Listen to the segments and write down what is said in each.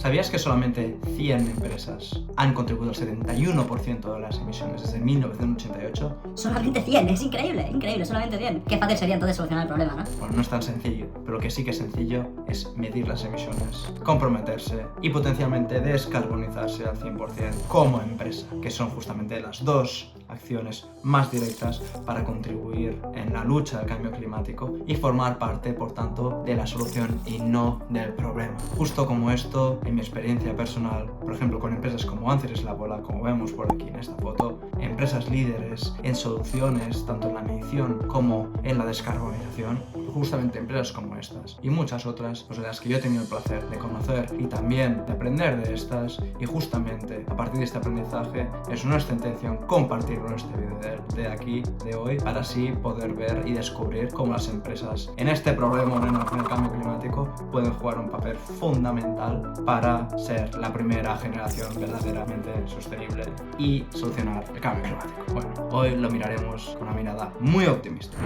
¿Sabías que solamente 100 empresas han contribuido al 71% de las emisiones desde 1988? Solamente 100, es increíble, increíble, solamente 100. Qué fácil sería entonces solucionar el problema, ¿no? Bueno, no es tan sencillo, pero lo que sí que es sencillo es medir las emisiones, comprometerse y potencialmente descarbonizarse al 100% como empresa, que son justamente las dos acciones más directas para contribuir en la lucha al cambio climático y formar parte, por tanto, de la solución y no del problema. Justo como esto, en mi experiencia personal, por ejemplo, con empresas como Anceres La Bola, como vemos por aquí en esta foto, empresas líderes en soluciones, tanto en la medición como en la descarbonización, justamente empresas como estas y muchas otras, pues de las que yo he tenido el placer de conocer y también de aprender de estas, y justamente a partir de este aprendizaje es nuestra intención compartirlo en este vídeo de aquí, de hoy, para así poder ver y descubrir cómo las empresas en este problema en el cambio climático pueden jugar un papel fundamental para ser la primera generación verdaderamente sostenible y solucionar el cambio climático. Bueno, hoy lo miraremos con una mirada muy optimista.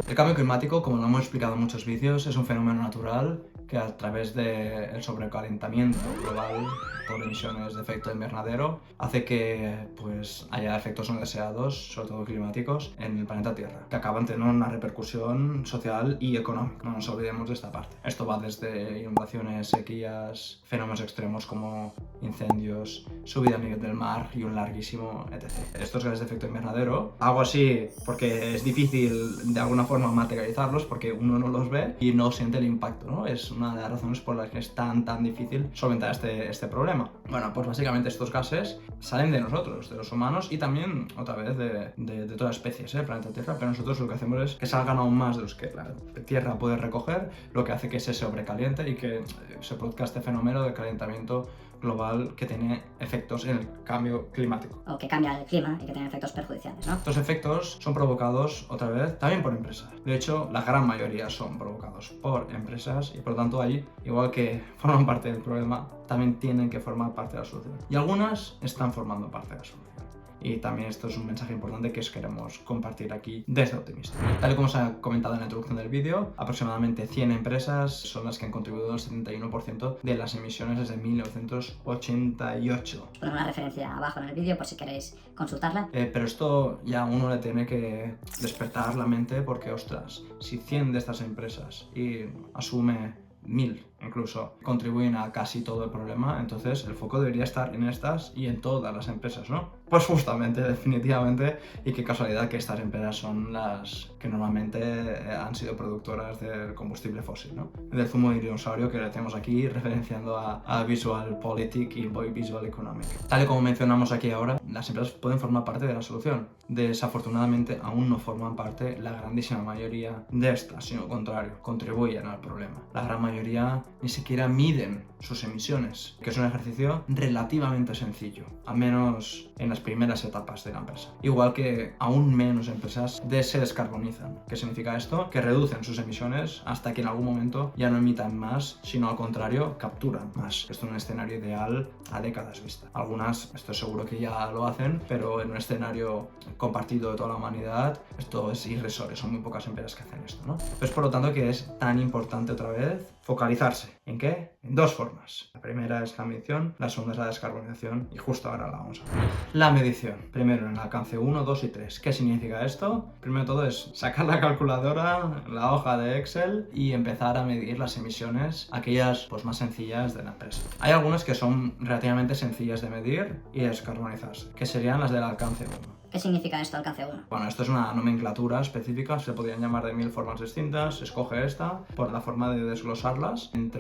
El cambio climático, como lo hemos explicado en muchos vídeos, es un fenómeno natural que a través del sobrecalentamiento global por emisiones de efecto invernadero hace que pues, haya efectos no deseados, sobre todo climáticos, en el planeta Tierra, que acaban teniendo una repercusión social y económica. No nos olvidemos de esta parte. Esto va desde inundaciones, sequías, fenómenos extremos como incendios, subida a nivel del mar y un larguísimo etc. Estos gases de efecto invernadero, hago así porque es difícil de alguna forma materializarlos porque uno no los ve y no siente el impacto, ¿no? Es una de las razones por las que es tan difícil solventar este problema. Bueno, pues básicamente estos gases salen de nosotros, de los humanos y también, otra vez, de todas las especies, del planeta Tierra, pero nosotros lo que hacemos es que salgan aún más de los que la Tierra puede recoger, lo que hace que se sobrecaliente y que se produzca este fenómeno de calentamiento global que tiene efectos en el cambio climático. O que cambia el clima y que tiene efectos perjudiciales, ¿no? Estos efectos son provocados, otra vez, también por empresas. De hecho, la gran mayoría son provocados por empresas y por lo tanto ahí, igual que forman parte del problema, también tienen que formar parte de la solución. Y algunas están formando parte de la solución. Y también esto es un mensaje importante que os queremos compartir aquí desde Optimista. Tal y como os he comentado en la introducción del vídeo, aproximadamente 100 empresas son las que han contribuido al 71% de las emisiones desde 1988. Ponemos una referencia abajo en el vídeo por si queréis consultarla. Pero esto ya uno le tiene que despertar la mente porque, ostras, si 100 de estas empresas y asume 1000 incluso contribuyen a casi todo el problema, entonces el foco debería estar en estas y en todas las empresas, ¿no? Pues justamente, definitivamente, y qué casualidad que estas empresas son las que normalmente han sido productoras del combustible fósil, ¿no? Del zumo de dinosaurio que le tenemos aquí referenciando a Visual Politic y Visual Economic. Tal y como mencionamos aquí ahora, las empresas pueden formar parte de la solución. Desafortunadamente aún no forman parte la grandísima mayoría de estas, sino al contrario, contribuyen al problema. La gran mayoría ni siquiera miden sus emisiones, que es un ejercicio relativamente sencillo, al menos en las primeras etapas de la empresa. Igual que aún menos empresas se descarbonizan. ¿Qué significa esto? Que reducen sus emisiones hasta que en algún momento ya no emitan más, sino al contrario, capturan más. Esto es un escenario ideal a décadas vista. Algunas, estoy seguro que ya lo hacen, pero en un escenario compartido de toda la humanidad, esto es irrisorio, son muy pocas empresas que hacen esto, ¿no? Pues por lo tanto que es tan importante otra vez focalizarse. ¿En qué? En dos formas. La primera es la medición, la segunda es la descarbonización y justo ahora la vamos a ver. La medición. Primero en el alcance 1, 2 y 3. ¿Qué significa esto? Primero de todo es sacar la calculadora, la hoja de Excel y empezar a medir las emisiones, aquellas pues más sencillas de la empresa. Hay algunas que son relativamente sencillas de medir y descarbonizarse, que serían las del alcance 1. ¿Qué significa esto, alcance 1? Bueno, esto es una nomenclatura específica, se podrían llamar de 1000 formas distintas, escoge esta por la forma de desglosarlas en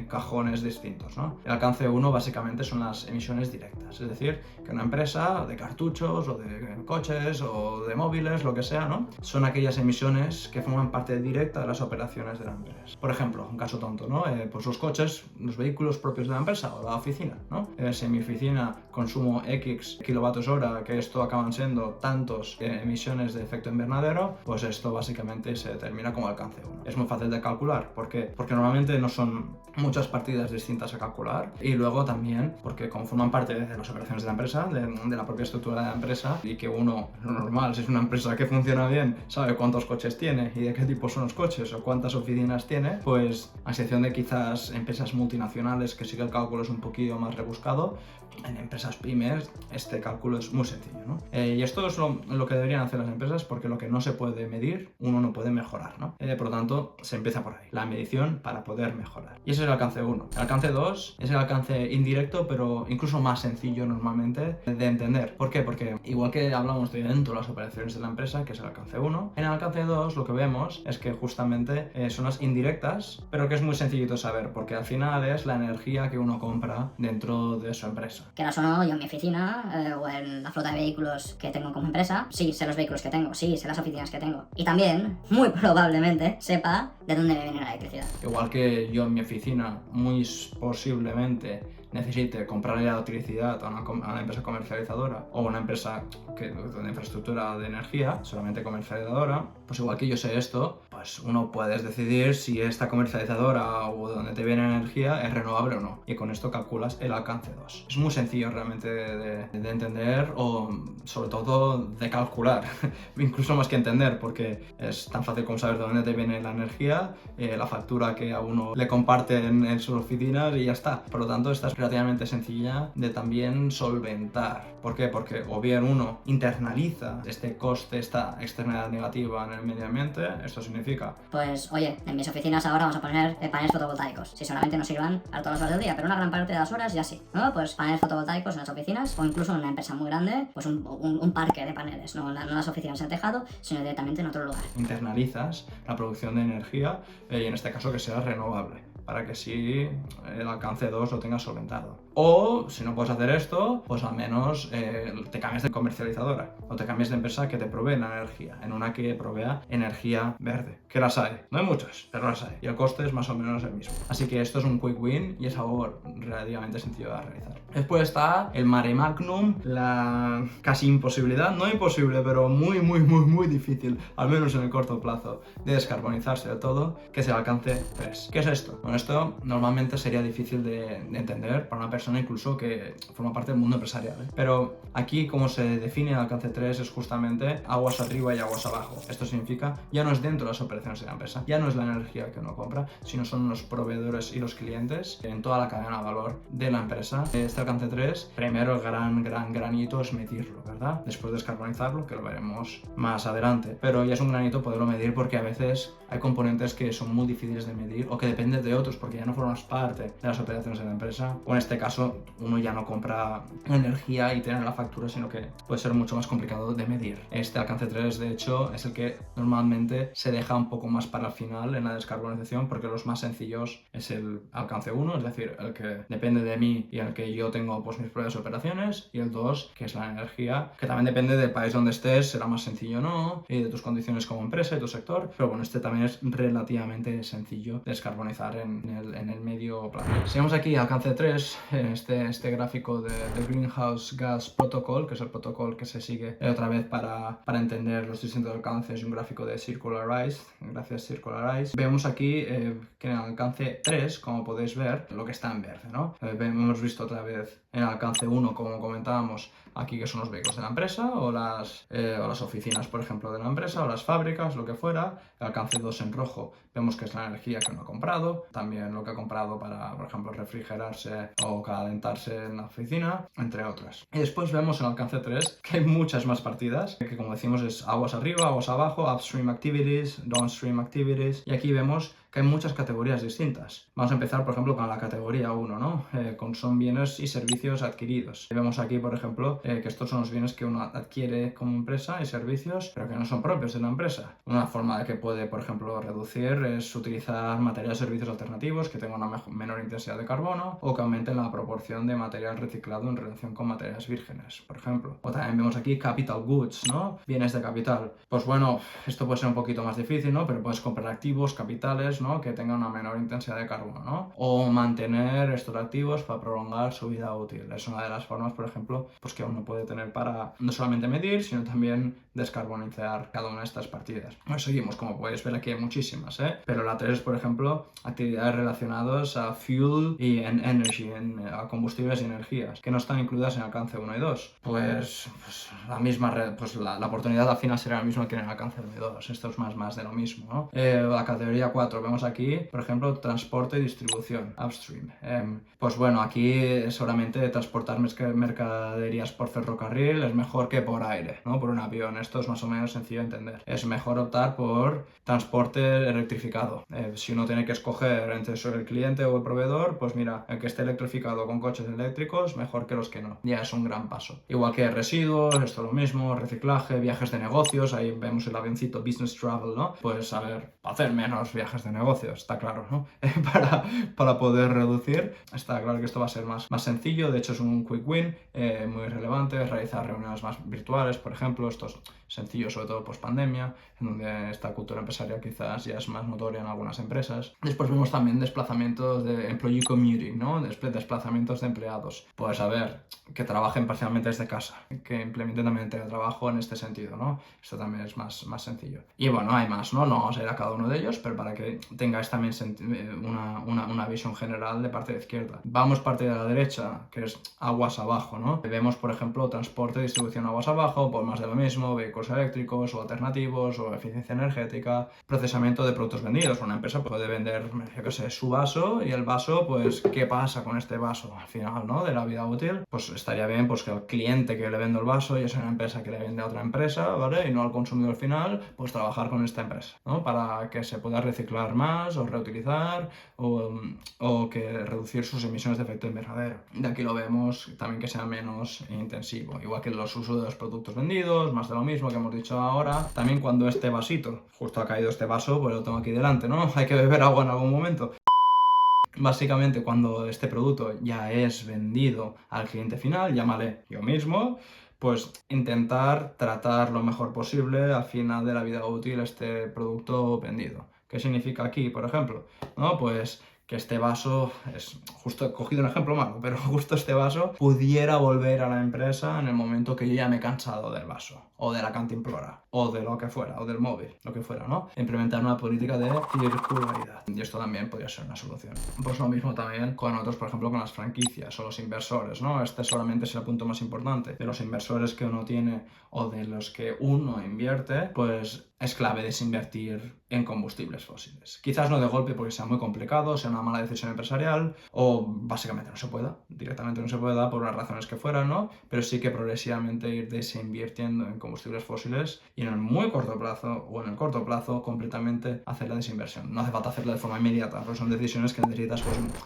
cajones distintos, ¿no? El alcance 1 básicamente son las emisiones directas, es decir, que una empresa de cartuchos o de coches o de móviles, lo que sea, ¿no? Son aquellas emisiones que forman parte directa de las operaciones de la empresa. Por ejemplo, un caso tonto, ¿no? Pues los coches, los vehículos propios de la empresa o la oficina, ¿no? Si en mi oficina consumo X kilovatios hora, que esto acaban siendo tantos emisiones de efecto invernadero, pues esto básicamente se determina como alcance 1. Es muy fácil de calcular. ¿Por qué? Porque normalmente no son muchas partidas distintas a calcular, y luego también porque como forman parte de las operaciones de la empresa, de la propia estructura de la empresa, y que uno, lo normal, si es una empresa que funciona bien, sabe cuántos coches tiene y de qué tipo son los coches o cuántas oficinas tiene, pues a excepción de quizás empresas multinacionales que sí que el cálculo es un poquito más rebuscado, en empresas pymes este cálculo es muy sencillo, ¿no? Y esto es lo que deberían hacer las empresas, porque lo que no se puede medir, uno no puede mejorar, ¿no? Por lo tanto, se empieza por ahí, la medición para poder mejorar. Y ese es el alcance 1. El alcance 2 es el alcance indirecto, pero incluso más sencillo normalmente de entender. ¿Por qué? Porque igual que hablamos de dentro de las operaciones de la empresa, que es el alcance 1, en el alcance 2 lo que vemos es que justamente son las indirectas, pero que es muy sencillito saber, porque al final es la energía que uno compra dentro de su empresa. Quieras o no, yo en mi oficina o en la flota de vehículos que tengo como empresa, sí sé los vehículos que tengo, sí sé las oficinas que tengo. Y también, muy probablemente, sepa de dónde me viene la electricidad. Igual que yo en mi oficina, muy posiblemente necesite comprarle la electricidad a una empresa comercializadora o una empresa de infraestructura de energía, solamente comercializadora, pues igual que yo sé esto, pues uno puedes decidir si esta comercializadora o donde te viene energía es renovable o no. Y con esto calculas el alcance 2. Es muy sencillo realmente de entender, o sobre todo de calcular, incluso más que entender, porque es tan fácil como saber de dónde te viene la energía, la factura que a uno le comparten en sus oficinas y ya está. Por lo tanto, esta es relativamente sencilla de también solventar. ¿Por qué? Porque o bien uno internaliza este coste, esta externalidad negativa en el medio ambiente, esto significa... Pues oye, en mis oficinas ahora vamos a poner paneles fotovoltaicos. Si solamente nos sirvan a todas las horas del día, pero una gran parte de las horas ya sí, ¿no? Pues paneles fotovoltaicos en las oficinas, o incluso en una empresa muy grande, pues un parque de paneles, no las oficinas en tejado, sino directamente en otro lugar. Internalizas la producción de energía, y en este caso que sea renovable, para que así el alcance 2 lo tengas solventado. O, si no puedes hacer esto, pues al menos te cambias de comercializadora o te cambias de empresa que te provee la energía, en una que provea energía verde, que las hay. No hay muchas, pero las hay. Y el coste es más o menos el mismo. Así que esto es un quick win y es algo relativamente sencillo de realizar. Después está el mare magnum, la casi imposibilidad, no imposible, pero muy difícil, al menos en el corto plazo, de descarbonizarse de todo, que es el alcance 3. ¿Qué es esto? Bueno, esto normalmente sería difícil de entender para una persona incluso que forma parte del mundo empresarial, ¿eh? Pero aquí, como se define el alcance 3, es justamente aguas arriba y aguas abajo. Esto significa, ya no es dentro de las operaciones de la empresa, ya no es la energía que uno compra, sino son los proveedores y los clientes en toda la cadena de valor de la empresa. Este alcance 3, primero el gran hito es medirlo, ¿verdad? Después descarbonizarlo, que lo veremos más adelante. Pero ya es un gran hito poderlo medir, porque a veces hay componentes que son muy difíciles de medir o que dependen de otros porque ya no formas parte de las operaciones de la empresa, o en este caso uno ya no compra energía y tiene la factura, sino que puede ser mucho más complicado de medir. Este alcance 3 de hecho es el que normalmente se deja un poco más para el final en la descarbonización, porque los más sencillos es el alcance 1, es decir, el que depende de mí y el que yo tengo pues mis propias operaciones, y el 2, que es la energía, que también depende del país donde estés, será más sencillo o no, y de tus condiciones como empresa y tu sector, pero bueno, este también es relativamente sencillo descarbonizar en el medio plazo. Seguimos aquí, alcance 3, este gráfico de Greenhouse Gas Protocol, que es el protocolo que se sigue otra vez para entender los distintos alcances, y un gráfico de Circularize, gracias Circularize. Vemos aquí que en el alcance 3, como podéis ver, lo que está en verde, ¿no? Hemos visto otra vez en el alcance 1, como comentábamos, aquí que son los vehículos de la empresa o las oficinas, por ejemplo, de la empresa, o las fábricas, lo que fuera. El alcance 2 en rojo vemos que es la energía que uno ha comprado, también lo que ha comprado para, por ejemplo, refrigerarse o calentarse en la oficina, entre otras. Y después vemos en el alcance 3 que hay muchas más partidas, que como decimos es aguas arriba, aguas abajo, upstream activities, downstream activities, y aquí vemos que hay muchas categorías distintas. Vamos a empezar, por ejemplo, con la categoría 1, ¿no? Son bienes y servicios adquiridos. Vemos aquí, por ejemplo, que estos son los bienes que uno adquiere como empresa y servicios, pero que no son propios de la empresa. Una forma de que puede, por ejemplo, reducir es utilizar materiales y servicios alternativos que tengan una menor intensidad de carbono, o que aumenten la proporción de material reciclado en relación con materiales vírgenes, por ejemplo. O también vemos aquí capital goods, ¿no? Bienes de capital. Pues bueno, esto puede ser un poquito más difícil, ¿no? Pero puedes comprar activos, capitales, útiles, ¿no? Que tengan una menor intensidad de carbono, ¿no? O mantener estos activos para prolongar su vida útil. Es una de las formas, por ejemplo, pues que uno puede tener para no solamente medir, sino también descarbonizar cada una de estas partidas. Bueno, seguimos, como podéis ver aquí hay muchísimas, ¿eh? Pero la 3 es, por ejemplo, actividades relacionadas a fuel y energy, a combustibles y energías, que no están incluidas en alcance 1 y 2. Pues la misma pues la oportunidad al final será la misma que en el alcance 1 y 2. Esto es más de lo mismo, ¿no? La categoría 4, vemos aquí, por ejemplo, transporte y distribución, upstream. Pues bueno, aquí seguramente transportar mercaderías por ferrocarril es mejor que por aire, ¿no? Por un avión. Esto es más o menos sencillo de entender. Es mejor optar por transporte electrificado. Si uno tiene que escoger entre el cliente o el proveedor, pues mira, el que esté electrificado con coches eléctricos, mejor que los que no. Ya es un gran paso. Igual que residuos, esto lo mismo, reciclaje, viajes de negocios, ahí vemos el avioncito business travel, ¿no? Pues a ver, hacer menos viajes de negocios, está claro, ¿no? para poder reducir, está claro que esto va a ser más sencillo, de hecho es un quick win, muy relevante, realizar reuniones más virtuales, por ejemplo, esto es sencillo, sobre todo post pandemia, en donde esta cultura empresarial quizás ya es más notoria en algunas empresas. Después vemos también desplazamientos de employee commuting, ¿no? Desplazamientos de empleados. Pues a ver, que trabajen parcialmente desde casa, que implementen también teletrabajo en este sentido, ¿no? Esto también es más sencillo. Y bueno, hay más, ¿no? No vamos a ir a cada uno de ellos, pero para que tengáis también una visión general de parte de izquierda. Vamos parte de la derecha, que es aguas abajo, ¿no? Vemos, por ejemplo, transporte, distribución aguas abajo, pues más de lo mismo, vehículos eléctricos o alternativos o eficiencia energética, procesamiento de productos vendidos. Una empresa puede vender, yo qué sé, su vaso y el vaso, pues, ¿qué pasa con este vaso al final, ¿no? De la vida útil. Pues estaría bien pues que el cliente que le vende el vaso y es una empresa que le vende a otra empresa, ¿vale? Y no al consumidor final, pues trabajar con esta empresa, ¿no? Para que se pueda reciclar más o reutilizar o que reducir sus emisiones de efecto invernadero. De aquí lo vemos también que sea menos intensivo. Igual que los usos de los productos vendidos, más de lo mismo que hemos dicho ahora. También cuando este vasito, justo ha caído este vaso, pues lo tengo aquí delante, ¿no? Hay que beber agua en algún momento. Básicamente cuando este producto ya es vendido al cliente final, llámale yo mismo, pues intentar tratar lo mejor posible al final de la vida útil este producto vendido. ¿Qué significa aquí, por ejemplo? ¿No? Pues que este vaso, es justo he cogido un ejemplo malo, pero justo este vaso pudiera volver a la empresa en el momento que yo ya me he cansado del vaso, o de la cantimplora, o de lo que fuera, o del móvil, lo que fuera, ¿no? Implementar una política de circularidad. Y esto también podría ser una solución. Pues lo mismo también con otros, por ejemplo, con las franquicias o los inversores, ¿no? Este solamente es el punto más importante. De los inversores que uno tiene o de los que uno invierte, pues es clave desinvertir en combustibles fósiles. Quizás no de golpe porque sea muy complicado, sea una mala decisión empresarial o básicamente no se pueda, directamente no se pueda por las razones que fueran, ¿no? Pero sí que progresivamente ir desinvirtiendo en combustibles fósiles y en el muy corto plazo o en el corto plazo completamente hacer la desinversión. No hace falta hacerla de forma inmediata, porque son decisiones que necesitas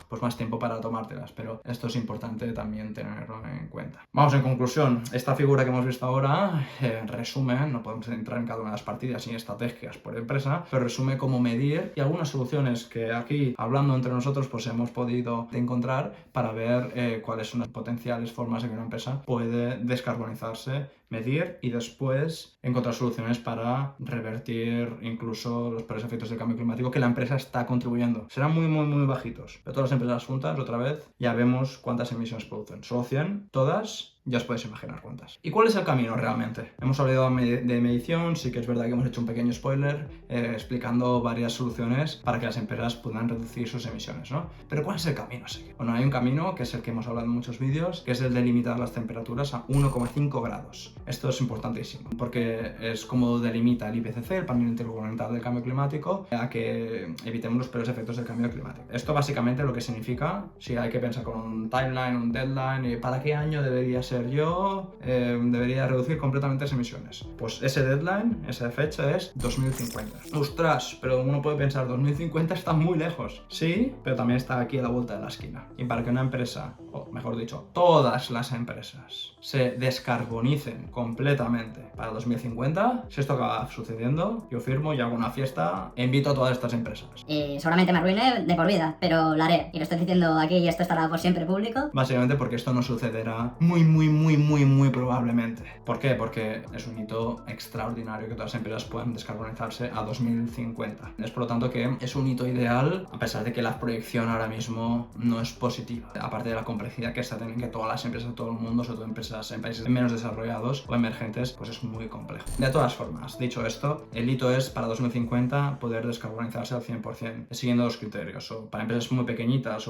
pues más tiempo para tomártelas, pero esto es importante también tenerlo en cuenta. Vamos, en conclusión, esta figura que hemos visto ahora resume, no podemos entrar en cada una de las partidas ni estrategias por empresa, pero resume cómo medir y algunas soluciones que aquí, hablando entre nosotros, pues hemos podido encontrar para ver cuáles son las potenciales formas en que una empresa puede descarbonizarse, medir y después encontrar soluciones para revertir incluso los peores efectos del cambio climático que la empresa está contribuyendo. Serán muy bajitos, pero todas las empresas juntas, otra vez, ya vemos cuántas emisiones producen. Solo 100, todas. Ya os podéis imaginar cuántas. ¿Y cuál es el camino realmente? Hemos hablado de medición, sí que es verdad que hemos hecho un pequeño spoiler explicando varias soluciones para que las empresas puedan reducir sus emisiones, ¿no? Pero ¿cuál es el camino? Bueno, hay un camino que es el que hemos hablado en muchos vídeos, que es el de limitar las temperaturas a 1,5 grados. Esto es importantísimo, porque es como delimita el IPCC, el Panel Intergubernamental del Cambio Climático, a que evitemos los peores efectos del cambio climático. Esto básicamente lo que significa, si hay que pensar con un timeline, un deadline, y ¿para qué año debería ser debería reducir completamente las emisiones? Pues ese deadline, esa fecha es 2050. ¡Ostras! Pero uno puede pensar, 2050 está muy lejos. Sí, pero también está aquí a la vuelta de la esquina. Y para que una empresa, o mejor dicho, todas las empresas se descarbonicen completamente para 2050, si esto acaba sucediendo, yo firmo y hago una fiesta e invito a todas estas empresas. Y seguramente me arruine de por vida, pero lo haré. Y lo estoy diciendo aquí y esto estará por siempre público. Básicamente porque esto no sucederá muy probablemente. ¿Por qué? Porque es un hito extraordinario que todas las empresas puedan descarbonizarse a 2050. Es por lo tanto que es un hito ideal, a pesar de que la proyección ahora mismo no es positiva. Aparte de la complejidad que está teniendo que todas las empresas de todo el mundo, sobre todo empresas en países menos desarrollados o emergentes, pues es muy complejo. De todas formas, dicho esto, el hito es para 2050 poder descarbonizarse al 100%, siguiendo los criterios. O para empresas muy pequeñitas,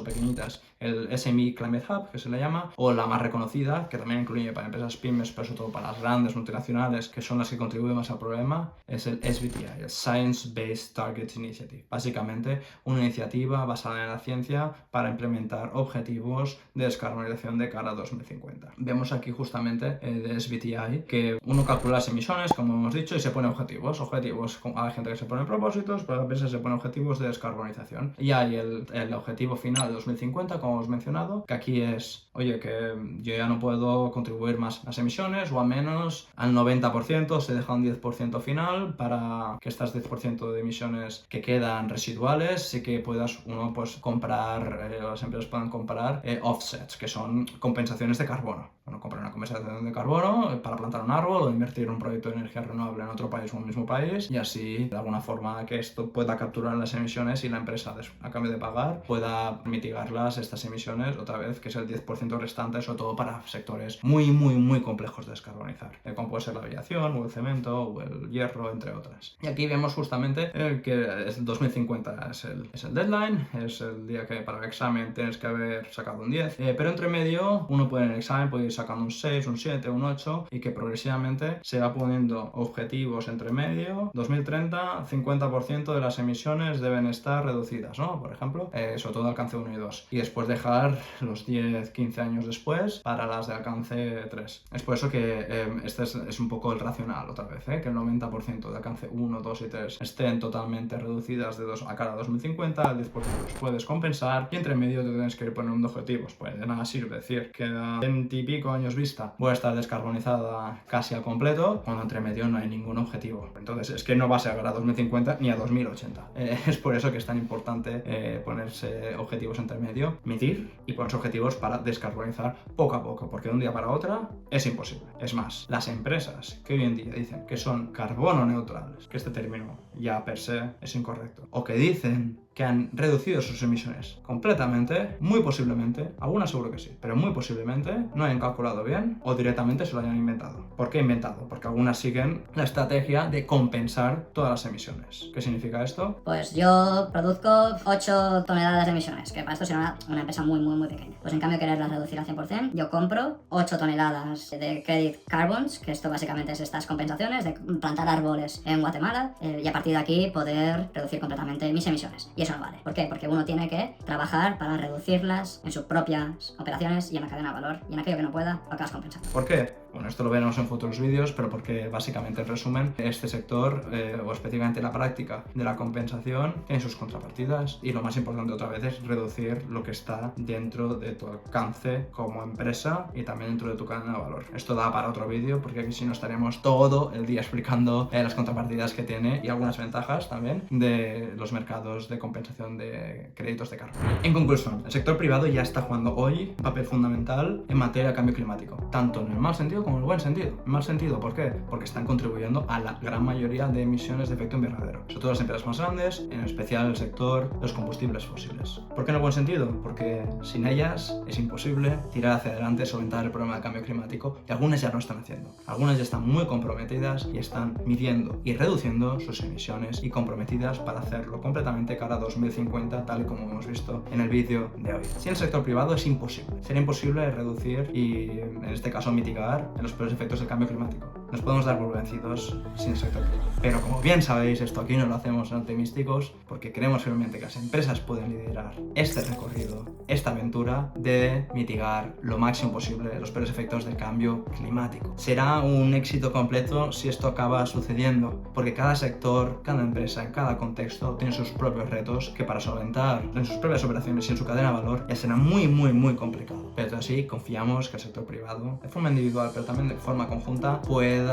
el SME Climate Hub, que se le llama, o la más reconocida, que también incluye para empresas pymes, pero sobre todo para las grandes multinacionales, que son las que contribuyen más al problema, es el SBTI, el Science Based Targets Initiative. Básicamente, una iniciativa basada en la ciencia para implementar objetivos de descarbonización de cara a 2050. Vemos aquí justamente el SBTI, que uno calcula las emisiones, como hemos dicho, y se pone objetivos. Hay gente que se pone propósitos, pero a veces se pone objetivos de descarbonización. Y hay el objetivo final de 2050, como hemos mencionado, que aquí es, oye, que yo ya no puedo contribuir más a las emisiones, o al menos al 90%, se deja un 10% final para que estas 10% de emisiones que quedan residuales, sí que uno pues comprar, las empresas puedan comprar offsets, que son compensaciones de carbono. Bueno, comprar una compensación de carbono para plantar un árbol o invertir en un proyecto de energía renovable en otro país o en un mismo país, y así de alguna forma que esto pueda capturar las emisiones y la empresa a cambio de pagar pueda mitigarlas, estas emisiones, otra vez, que es el 10% restante, sobre todo para sectores muy complejos de descarbonizar, como puede ser la aviación o el cemento o el hierro, entre otras. Y aquí vemos justamente que el 2050 es el deadline, es el día que para el examen tienes que haber sacado un 10, pero entre medio uno puede en el examen puede ir sacando un 6, un 7, un 8, y que progresivamente se va poniendo objetivos entre medio. 2030, 50% de las emisiones deben estar reducidas, ¿no? Por ejemplo, sobre todo de alcance 1 y 2. Y después dejar los 10, 15 años después para las de alcance 3. Es por eso que este es un poco el racional, otra vez, que el 90% de alcance 1, 2 y 3 estén totalmente reducidas a cara a 2050, el 10% los puedes compensar, y entre medio te tienes que ir poniendo objetivos. Pues de nada sirve decir que a 20 y pico años vista voy a estar descarbonizada casi al completo, cuando entre medio no hay ningún objetivo. Entonces es que no vas a llegar a 2050 ni a 2080. Es por eso que es tan importante ponerse objetivos entre medio, medir y ponerse objetivos para descarbonizar poco a poco, porque de un día para otro es imposible. Es más, las empresas que hoy en día dicen que son carbono neutrales, que este término ya per se es incorrecto, o que dicen que han reducido sus emisiones completamente, muy posiblemente, algunas seguro que sí, pero muy posiblemente no hayan calculado bien o directamente se lo hayan inventado. ¿Por qué inventado? Porque algunas siguen la estrategia de compensar todas las emisiones. ¿Qué significa esto? Pues yo produzco 8 toneladas de emisiones, que para esto será una empresa muy pequeña. Pues en cambio quererlas reducir al 100%, yo compro 8 toneladas de credit carbons, que esto básicamente es estas compensaciones de plantar árboles en Guatemala, y a partir de aquí poder reducir completamente mis emisiones. Y eso no vale. ¿Por qué? Porque uno tiene que trabajar para reducirlas en sus propias operaciones y en la cadena de valor, y en aquello que no pueda, lo acabas compensando. ¿Por qué? Bueno, esto lo veremos en futuros vídeos, pero porque básicamente, en resumen, este sector, o específicamente la práctica de la compensación, tiene sus contrapartidas, y lo más importante otra vez es reducir lo que está dentro de tu alcance como empresa y también dentro de tu cadena de valor. Esto da para otro vídeo, porque aquí sí nos estaremos todo el día explicando las contrapartidas que tiene y algunas ventajas también de los mercados de compensación de créditos de carbono. En conclusión, el sector privado ya está jugando hoy un papel fundamental en materia de cambio climático, tanto en el mal sentido como en el buen sentido. En mal sentido, ¿por qué? Porque están contribuyendo a la gran mayoría de emisiones de efecto invernadero, sobre todo las empresas más grandes, en especial el sector de los combustibles fósiles. ¿Por qué en el buen sentido? Porque sin ellas es imposible tirar hacia adelante, solventar el problema del cambio climático, y algunas ya lo están haciendo. Algunas ya están muy comprometidas y están midiendo y reduciendo sus emisiones, y comprometidas para hacerlo completamente cara a 2050, tal y como hemos visto en el vídeo de hoy. Sin el sector privado es imposible. Sería imposible reducir y, en este caso, mitigar los peores efectos del cambio climático. nos podemos dar por vencidos sin el sector privado. Pero como bien sabéis, esto aquí no lo hacemos en Optimísticos porque creemos firmemente que las empresas pueden liderar este recorrido, esta aventura de mitigar lo máximo posible los peores efectos del cambio climático. Será un éxito completo si esto acaba sucediendo, porque cada sector, cada empresa, en cada contexto tiene sus propios retos que para solventar en sus propias operaciones y en su cadena de valor ya será muy complicado. Pero así confiamos que el sector privado, de forma individual pero también de forma conjunta, pueda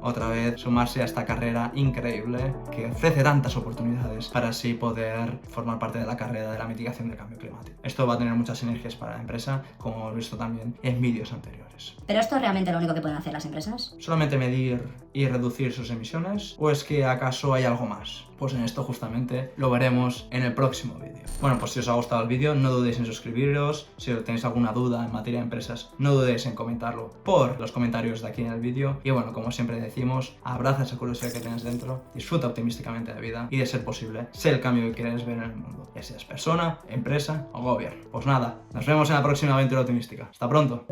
otra vez sumarse a esta carrera increíble que ofrece tantas oportunidades para así poder formar parte de la carrera de la mitigación del cambio climático. Esto va a tener muchas sinergias para la empresa, como hemos visto también en vídeos anteriores. ¿Pero esto es realmente lo único que pueden hacer las empresas? ¿Solamente medir y reducir sus emisiones? ¿O es que acaso hay algo más? Pues en esto justamente lo veremos en el próximo vídeo. Bueno, pues si os ha gustado el vídeo, no dudéis en suscribiros. Si tenéis alguna duda en materia de empresas, no dudéis en comentarlo por los comentarios de aquí en el vídeo. Y bueno, como siempre decimos, abraza esa curiosidad que tienes dentro, disfruta optimísticamente de la vida y, de ser posible, sé el cambio que quieres ver en el mundo, ya seas persona, empresa o gobierno. Pues nada, nos vemos en la próxima aventura optimística. ¡Hasta pronto!